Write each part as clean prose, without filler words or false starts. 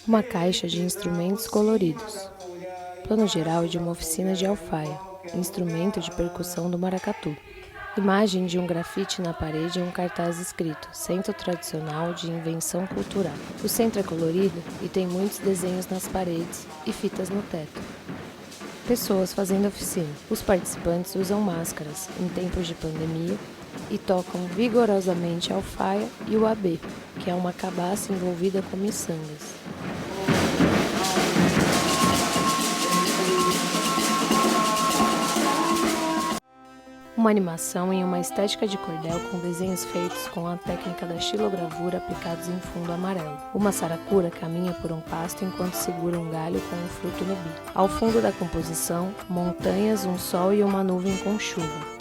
Uma caixa de instrumentos coloridos. Plano geral de uma oficina de alfaia, instrumento de percussão do maracatu. Imagem de um grafite na parede e um cartaz escrito Centro Tradicional de Invenção Cultural. O centro é colorido e tem muitos desenhos nas paredes e fitas no teto. Pessoas fazendo oficina. Os participantes usam máscaras em tempos de pandemia e tocam vigorosamente a alfaia e o abê, que é uma cabaça envolvida com miçangas. Uma animação em uma estética de cordel com desenhos feitos com a técnica da xilogravura aplicados em fundo amarelo. Uma saracura caminha por um pasto enquanto segura um galho com um fruto no bico. Ao fundo da composição, montanhas, um sol e uma nuvem com chuva.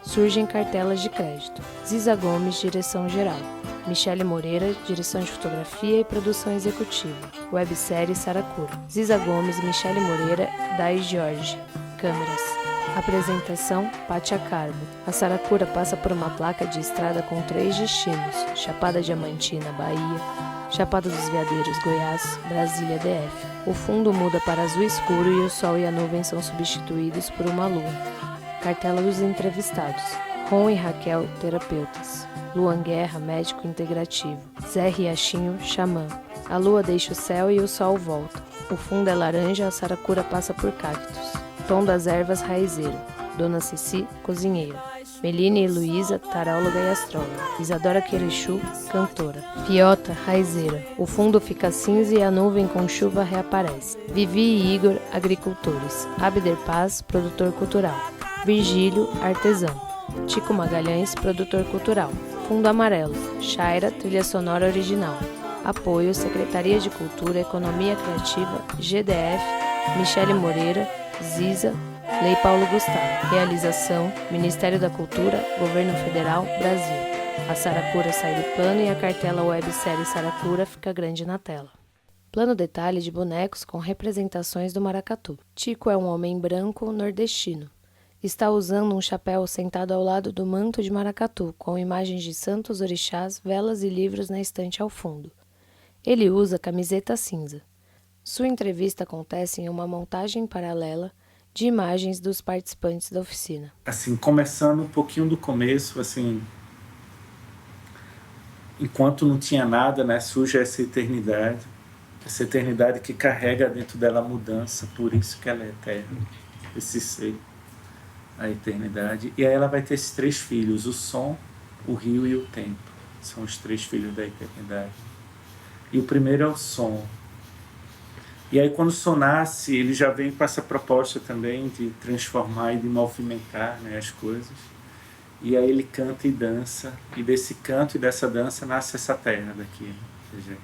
Surgem cartelas de crédito. Ziza Gomes, direção geral. Michele Moreira, direção de fotografia e produção executiva. Websérie Saracura. Ziza Gomes, Michele Moreira, Dai Jorge. Câmeras. Apresentação, Pátia Carbo. A Saracura passa por uma placa de estrada com 3 destinos: Chapada Diamantina, Bahia, Chapada dos Veadeiros, Goiás, Brasília, DF. O fundo muda para azul escuro e o sol e a nuvem são substituídos por uma lua. Cartela dos entrevistados: Ron e Raquel, terapeutas. Luan Guerra, médico integrativo. Zé Riachinho, xamã. A lua deixa o céu e o sol volta. O fundo é laranja, a Saracura passa por cactos. Tom das Ervas, raizeiro. Dona Ceci, cozinheira. Meline e Luísa, taróloga e astróloga. Isadora Querechu, cantora. Fiota, raizeira. O fundo fica cinza e a nuvem com chuva reaparece. Vivi e Igor, agricultores. Abder Paz, produtor cultural. Virgílio, artesão. Tico Magalhães, produtor cultural. Fundo amarelo. Shaira, trilha sonora original. Apoio, Secretaria de Cultura, Economia Criativa, GDF, Michele Moreira, Ziza, Lei Paulo Gustavo. Realização, Ministério da Cultura, Governo Federal, Brasil. A Saracura sai do plano e a cartela websérie Saracura fica grande na tela. Plano detalhe de bonecos com representações do maracatu. Tico é um homem branco nordestino. Está usando um chapéu sentado ao lado do manto de maracatu, com imagens de santos, orixás, velas e livros na estante ao fundo. Ele usa camiseta cinza. Sua entrevista acontece em uma montagem paralela de imagens dos participantes da oficina. Assim, começando um pouquinho do começo, assim, enquanto não tinha nada, né, surge essa eternidade que carrega dentro dela a mudança, por isso que ela é eterna, esse ser, a eternidade. E aí ela vai ter esses 3 filhos, o som, o rio e o tempo. São os 3 filhos da eternidade. E o primeiro é o som. E aí quando o som nasce, ele já vem com essa proposta também de transformar e de movimentar, né, as coisas. E aí ele canta e dança, e desse canto e dessa dança nasce essa terra daqui, né, gente.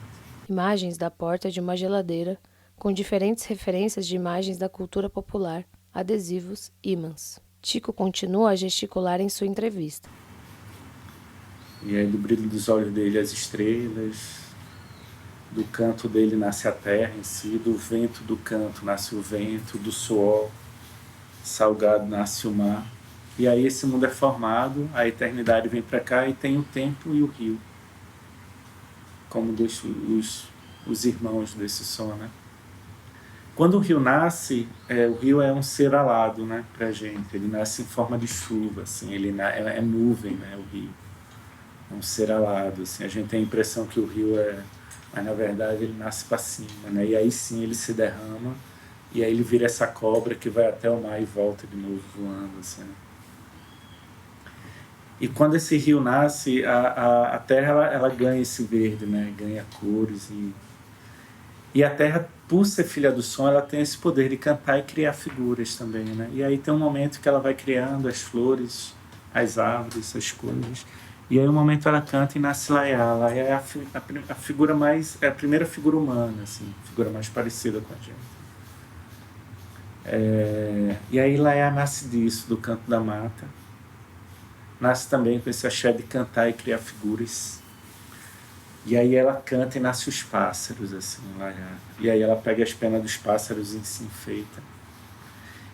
Imagens da porta de uma geladeira, com diferentes referências de imagens da cultura popular, adesivos, ímãs. Tico continua a gesticular em sua entrevista. E aí do brilho dos olhos dele as estrelas, do canto dele nasce a terra em si, do vento do canto nasce o vento, do suor salgado nasce o mar. E aí esse mundo é formado, a eternidade vem para cá e tem o tempo e o rio, como os irmãos desse som, né? Quando o rio nasce, o rio é um ser alado, né, pra gente. Ele nasce em forma de chuva, assim, é nuvem, né, o rio. É um ser alado, assim. A gente tem a impressão que o rio mas na verdade ele nasce para cima, né? E aí sim ele se derrama, e aí ele vira essa cobra que vai até o mar e volta de novo voando, assim. E quando esse rio nasce, a terra ela ganha esse verde, né? Ganha cores, e a terra, por ser filha do som, ela tem esse poder de cantar e criar figuras também, né? E aí tem um momento que ela vai criando as flores, as árvores, as coisas. E aí um momento ela canta e nasce Laiá. Laiá é a figura mais, é a primeira figura humana, assim, a figura mais parecida com a gente. E aí Laiá nasce disso, do canto da mata. Nasce também com esse axé de cantar e criar figuras. E aí ela canta e nasce os pássaros, assim, Laiá. E aí ela pega as penas dos pássaros e se enfeita.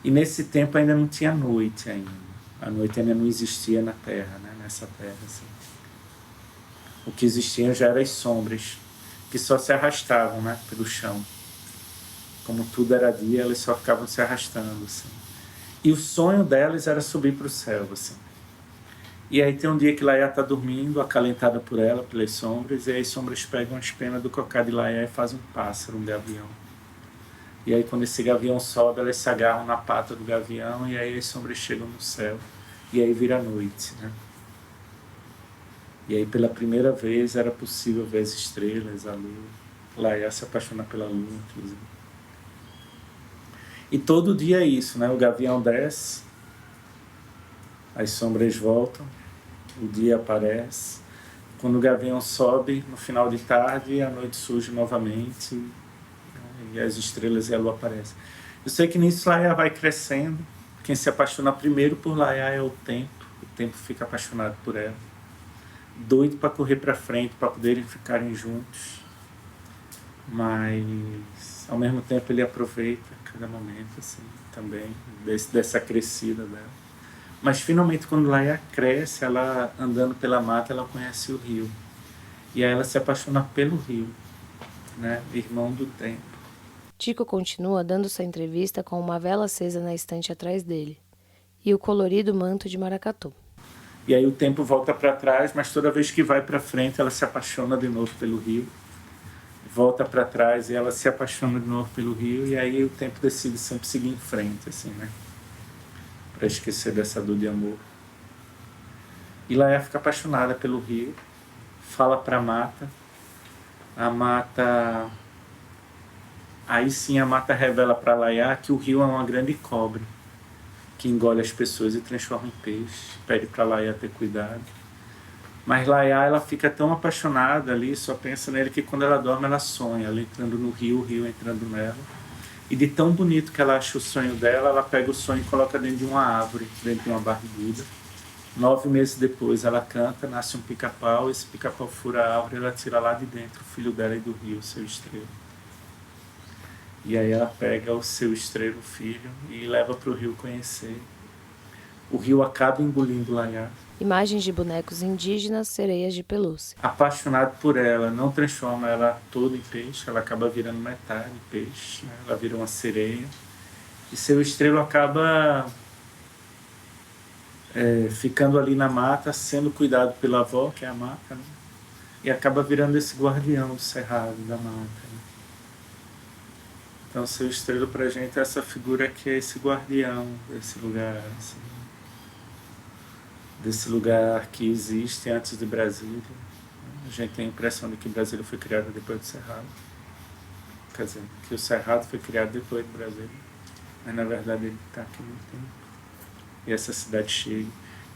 E nesse tempo ainda não tinha noite ainda. A noite ainda não existia na Terra, né? Nessa Terra, assim. O que existia já eram as sombras, que só se arrastavam, né, pelo chão. Como tudo era dia, elas só ficavam se arrastando, assim. E o sonho delas era subir para o céu, assim. E aí tem um dia que Laiá está dormindo, acalentada por ela, pelas sombras, e aí as sombras pegam as penas do cocá de Laiá e fazem um pássaro, um gavião. E aí quando esse gavião sobe, elas se agarram na pata do gavião, e aí as sombras chegam no céu. E aí vira noite, né? E aí pela primeira vez era possível ver as estrelas, a lua. Laiá se apaixona pela lua, inclusive. E todo dia é isso, né? O gavião desce, as sombras voltam, o dia aparece. Quando o gavião sobe, no final de tarde, a noite surge novamente, né? E as estrelas e a lua aparecem. Eu sei que nisso Laiá vai crescendo. Quem se apaixona primeiro por Laiá é o tempo fica apaixonado por ela. Doido para correr para frente, para poderem ficarem juntos. Mas, ao mesmo tempo, ele aproveita cada momento, assim, também, dessa crescida dela. Mas, finalmente, quando Laiá cresce, ela, andando pela mata, ela conhece o rio. E aí ela se apaixona pelo rio, né? Irmão do tempo. Tico continua dando sua entrevista com uma vela acesa na estante atrás dele e o colorido manto de maracatu. E aí o tempo volta para trás, mas toda vez que vai para frente, ela se apaixona de novo pelo rio. Volta para trás e ela se apaixona de novo pelo rio, e aí o tempo decide sempre seguir em frente, assim, né? Para esquecer dessa dor de amor. E Laiá fica apaixonada pelo rio, fala para a mata... Aí sim a mata revela para Laiá que o rio é uma grande cobra, que engole as pessoas e transforma em peixe, pede para Laiá ter cuidado. Mas Laiá, ela fica tão apaixonada ali, só pensa nele, que quando ela dorme ela sonha, ela entrando no rio, o rio entrando nela. E de tão bonito que ela acha o sonho dela, ela pega o sonho e coloca dentro de uma árvore, dentro de uma barriguda. 9 meses depois ela canta, nasce um pica-pau, esse pica-pau fura a árvore e ela tira lá de dentro o filho dela e do rio, seu estrela. E aí ela pega o seu estrela, o filho, e leva para o rio conhecer. O rio acaba engolindo Laiá. Imagens de bonecos indígenas, sereias de pelúcia. Apaixonado por ela, não transforma ela toda em peixe, ela acaba virando metade peixe, né? Ela vira uma sereia. E seu estrela acaba ficando ali na mata, sendo cuidado pela avó, que é a mata, né? E acaba virando esse guardião do cerrado, da mata, né? Então, seu estrela pra gente é essa figura que é esse guardião desse lugar, assim, desse lugar que existe antes de Brasília. A gente tem a impressão de que Brasília foi criada depois do Cerrado. Quer dizer, que o Cerrado foi criado depois do Brasília. Mas, na verdade, ele está aqui no tempo. E essa cidade chega.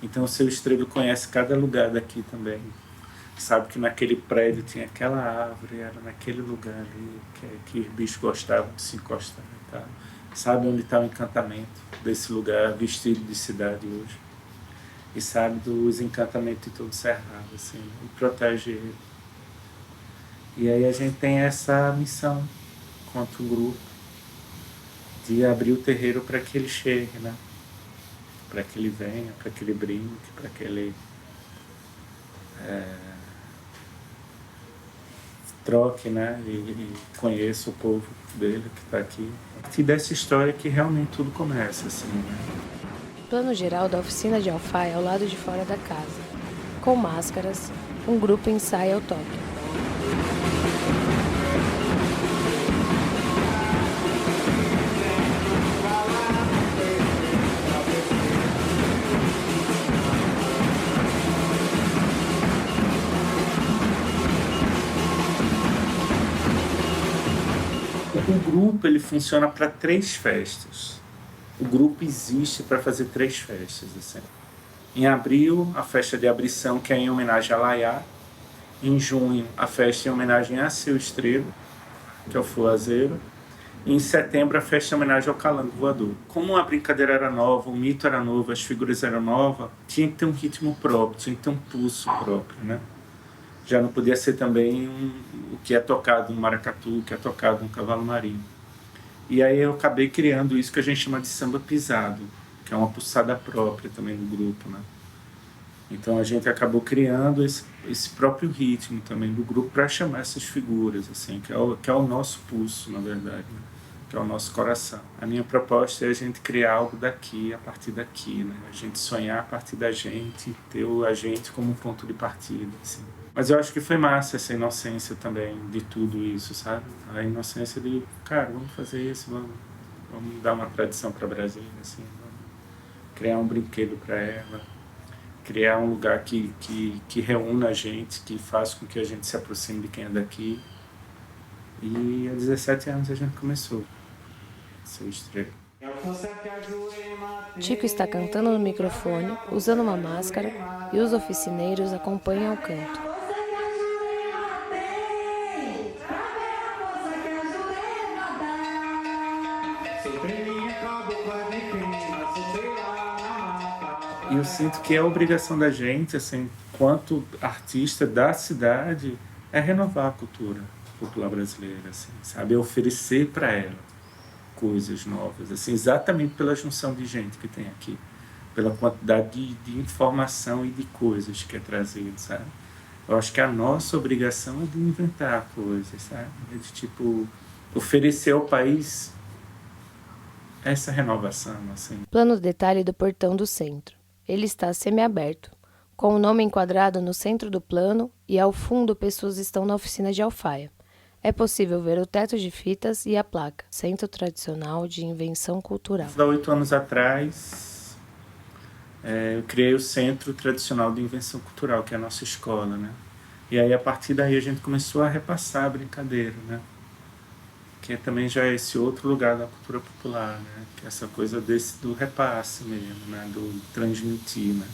Então, o seu estrela conhece cada lugar daqui também. Sabe que naquele prédio tinha aquela árvore, era naquele lugar ali que os bichos gostavam de se encostar e tal. Sabe onde está o encantamento desse lugar vestido de cidade hoje. E sabe dos encantamentos de todo o Cerrado, assim, e protege ele. E aí a gente tem essa missão, quanto grupo, de abrir o terreiro para que ele chegue, né? Para que ele venha, para que ele brinque, para que ele troque, né? E conheça o povo dele que está aqui. E dessa história que realmente tudo começa, assim, né? Plano geral da oficina de Alfaia ao lado de fora da casa. Com máscaras, um grupo ensaia o toque. O grupo ele funciona para 3 festas. O grupo existe para fazer 3 festas. Assim. Em abril, a festa de abrição, que é em homenagem a Laiá. Em junho, a festa em homenagem a seu estrela, que é o fuazeiro. E em setembro, a festa em homenagem ao calango voador. Como a brincadeira era nova, o mito era novo, as figuras eram novas, tinha que ter um ritmo próprio, tinha que ter um pulso próprio, né? Já não podia ser também o que é tocado no maracatu, o que é tocado no cavalo marinho. E aí eu acabei criando isso que a gente chama de samba pisado, que é uma pulsada própria também do grupo, né? Então a gente acabou criando esse próprio ritmo também do grupo para chamar essas figuras, assim, que é o nosso pulso, na verdade, né? Que é o nosso coração. A minha proposta é a gente criar algo daqui, a partir daqui, né? A gente sonhar a partir da gente, ter a gente como um ponto de partida, assim. Mas eu acho que foi massa essa inocência também de tudo isso, sabe? A inocência de, cara, vamos fazer isso, vamos dar uma tradição para Brasília, assim, vamos criar um brinquedo para ela, criar um lugar que reúna a gente, que faz com que a gente se aproxime de quem é daqui. E há 17 anos a gente começou essa estreia. Tico está cantando no microfone, usando uma máscara, e os oficineiros acompanham o canto. E eu sinto que é a obrigação da gente, assim, quanto artista da cidade, é renovar a cultura popular brasileira, assim, sabe? É oferecer para ela coisas novas, assim, exatamente pela junção de gente que tem aqui, pela quantidade de informação e de coisas que é trazido, sabe? Eu acho que a nossa obrigação é de inventar coisas, sabe? É de, tipo, oferecer ao país essa renovação, assim. Plano detalhe do portão do centro. Ele está semiaberto, com o nome enquadrado no centro do plano e ao fundo pessoas estão na oficina de alfaia. É possível ver o teto de fitas e a placa, Centro Tradicional de Invenção Cultural. Há 8 anos atrás, eu criei o Centro Tradicional de Invenção Cultural, que é a nossa escola, né? E aí, a partir daí, a gente começou a repassar a brincadeira, né? Que também já é esse outro lugar da cultura popular, né? Que é essa coisa do repasse mesmo, né? Do transmitir, né?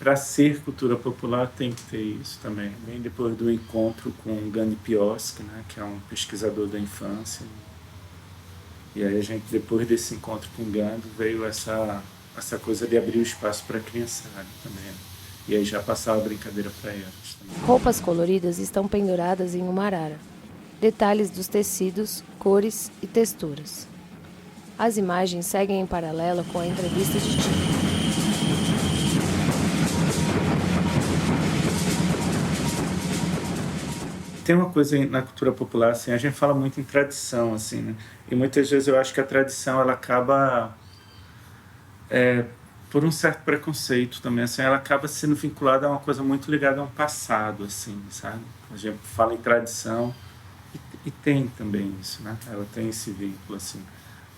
Para ser cultura popular tem que ter isso também. Bem depois do encontro com o Gandhi Pioski, né? Que é um pesquisador da infância. E aí a gente, depois desse encontro com o Gandhi, veio essa coisa de abrir o espaço para a criançada também, né? E aí já passava a brincadeira para elas também. Roupas coloridas estão penduradas em uma arara. Detalhes dos tecidos, cores e texturas. As imagens seguem em paralelo com a entrevista de Tico. Tem uma coisa na cultura popular, assim, a gente fala muito em tradição, assim, né? E muitas vezes eu acho que a tradição, ela acaba, por um certo preconceito também, assim, ela acaba sendo vinculada a uma coisa muito ligada a um passado, assim, sabe? A gente fala em tradição e tem também isso, né? Ela tem esse vínculo, assim.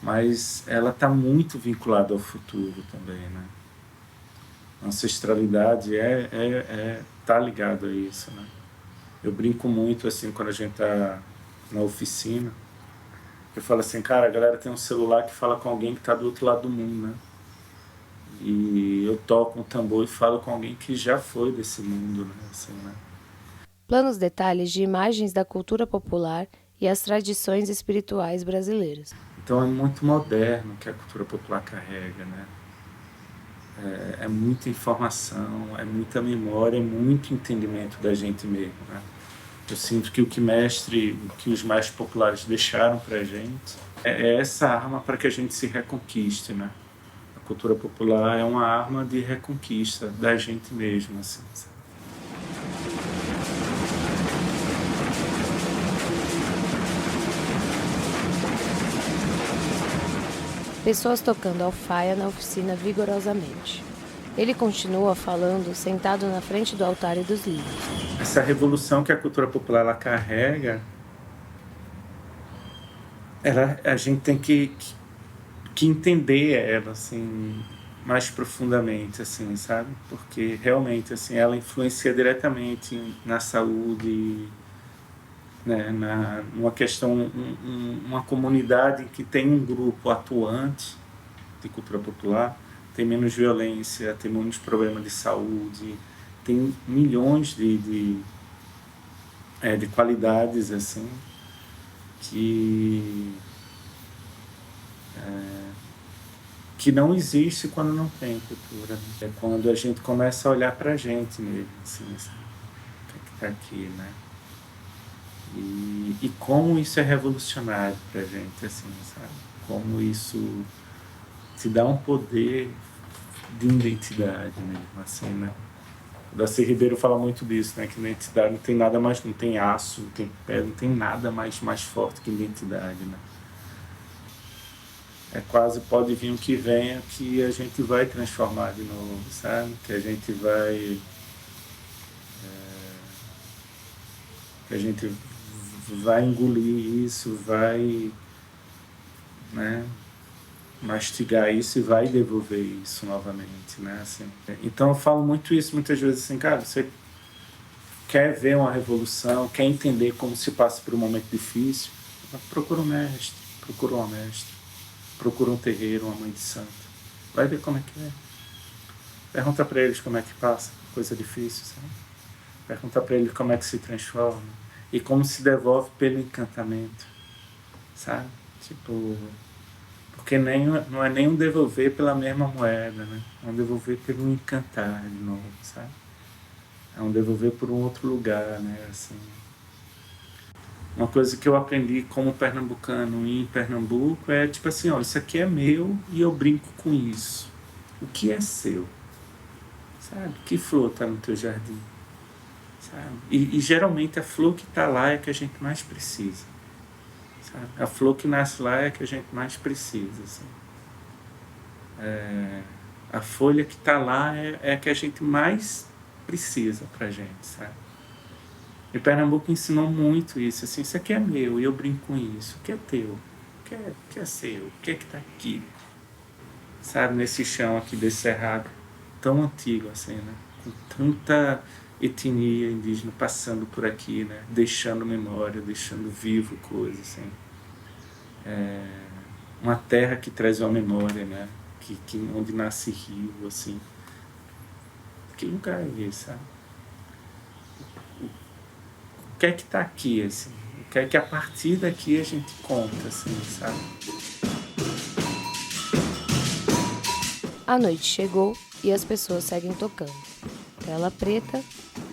Mas ela está muito vinculada ao futuro também, né? A ancestralidade tá ligado a isso, né? Eu brinco muito, assim, quando a gente tá na oficina, eu falo assim, cara, a galera tem um celular que fala com alguém que tá do outro lado do mundo, né? E eu toco um tambor e falo com alguém que já foi desse mundo, né? Assim, né? Planos detalhes de imagens da cultura popular e as tradições espirituais brasileiras. Então é muito moderno que a cultura popular carrega, né? É muita informação, é muita memória, é muito entendimento da gente mesmo, né? Eu sinto que o que os mais populares deixaram pra gente é essa arma para que a gente se reconquiste, né? A cultura popular é uma arma de reconquista da gente mesmo, assim, sabe? Pessoas tocando alfaia na oficina vigorosamente. Ele continua falando sentado na frente do altar e dos livros. Essa revolução que a cultura popular ela carrega, a gente tem que entender ela assim mais profundamente, assim, sabe? Porque realmente assim ela influencia diretamente na saúde, né? Numa questão, uma comunidade que tem um grupo atuante de cultura popular tem menos violência, tem menos problema de saúde, tem milhões de qualidades assim que não existe quando não tem cultura, né? É quando a gente começa a olhar para a gente mesmo, assim, sabe? O que está aqui, né? E como isso é revolucionário para a gente, assim, sabe? Como isso te dá um poder de identidade mesmo, assim, né? O Darcy Ribeiro fala muito disso, né? Que identidade não tem nada mais, não tem aço, não tem pedra, não tem nada mais forte que identidade, né? É quase pode vir o que venha que a gente vai transformar de novo, sabe? Que a gente vai... que a gente vai engolir isso, vai, né, mastigar isso e vai devolver isso novamente, né? Assim, então eu falo muito isso muitas vezes assim, cara, você quer ver uma revolução, quer entender como se passa por um momento difícil, procura um mestre, procura uma mestra, procura um terreiro, uma mãe de santo, vai ver como é que é. Pergunta para eles como é que passa, coisa difícil, sabe? Pergunta para eles como é que se transforma e como se devolve pelo encantamento, sabe? Tipo, porque não é nem um devolver pela mesma moeda, né? É um devolver pelo encantar de novo, sabe? É um devolver por um outro lugar, né? Assim, uma coisa que eu aprendi como pernambucano em Pernambuco é tipo assim, ó, isso aqui é meu e eu brinco com isso. O que é seu? Sabe? Que flor está no teu jardim? Sabe? E geralmente a flor que está lá é a que a gente mais precisa. Sabe? A flor que nasce lá é a que a gente mais precisa. Assim. A folha que está lá é a que a gente mais precisa para a gente. Sabe? E Pernambuco ensinou muito isso. Assim, isso aqui é meu e eu brinco com isso. O que é teu? O que é seu? O que é que está aqui? Sabe? Nesse chão aqui desse cerrado tão antigo assim, né? Com tanta etnia indígena passando por aqui, né? Deixando memória, deixando vivo coisas, assim. Uma terra que traz uma memória, né? Onde nasce rio, assim. Que lugar é esse, sabe? O que é que está aqui, assim? O que é que a partir daqui a gente conta, assim, sabe? A noite chegou e as pessoas seguem tocando. Tela preta,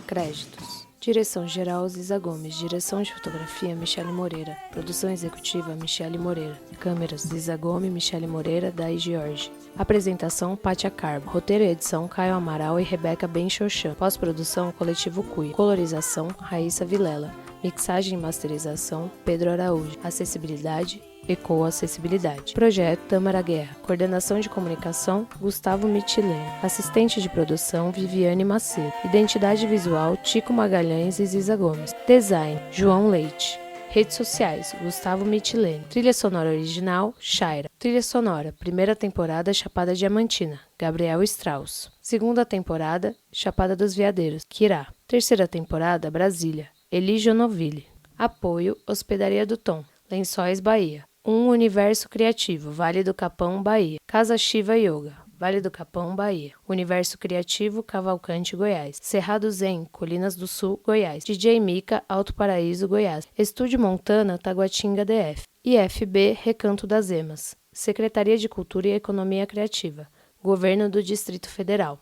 créditos. Direção-geral Ziza Gomes. Direção de fotografia Michele Moreira. Produção executiva Michele Moreira. Câmeras Ziza Gomes, Michele Moreira, Dai George. Apresentação Pátia Carbo. Roteiro e edição Caio Amaral e Rebeca Benchochan. Pós-produção Coletivo Cui. Colorização Raíssa Vilela. Mixagem e masterização Pedro Araújo. Acessibilidade Ecoacessibilidade. Projeto Tâmara Guerra. Coordenação de comunicação Gustavo Mitilene. Assistente de produção Viviane Macedo. Identidade visual Tico Magalhães e Ziza Gomes. Design João Leite. Redes sociais Gustavo Mitilene. Trilha sonora original Shaira. Trilha sonora primeira temporada Chapada Diamantina Gabriel Strauss. Segunda temporada Chapada dos Veadeiros Quirá. Terceira temporada Brasília Eli Jonoville. Apoio Hospedaria do Tom. Lençóis Bahia. Universo Criativo, Vale do Capão, Bahia. Casa Shiva Yoga, Vale do Capão, Bahia. Universo Criativo, Cavalcante, Goiás. Cerrado Zen, Colinas do Sul, Goiás. DJ Mica, Alto Paraíso, Goiás. Estúdio Montana, Taguatinga, DF. IFB, Recanto das Emas. Secretaria de Cultura e Economia Criativa. Governo do Distrito Federal.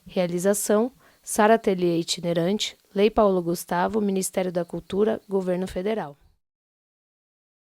Realização, Sara Ateliê Itinerante, Lei Paulo Gustavo, Ministério da Cultura, Governo Federal.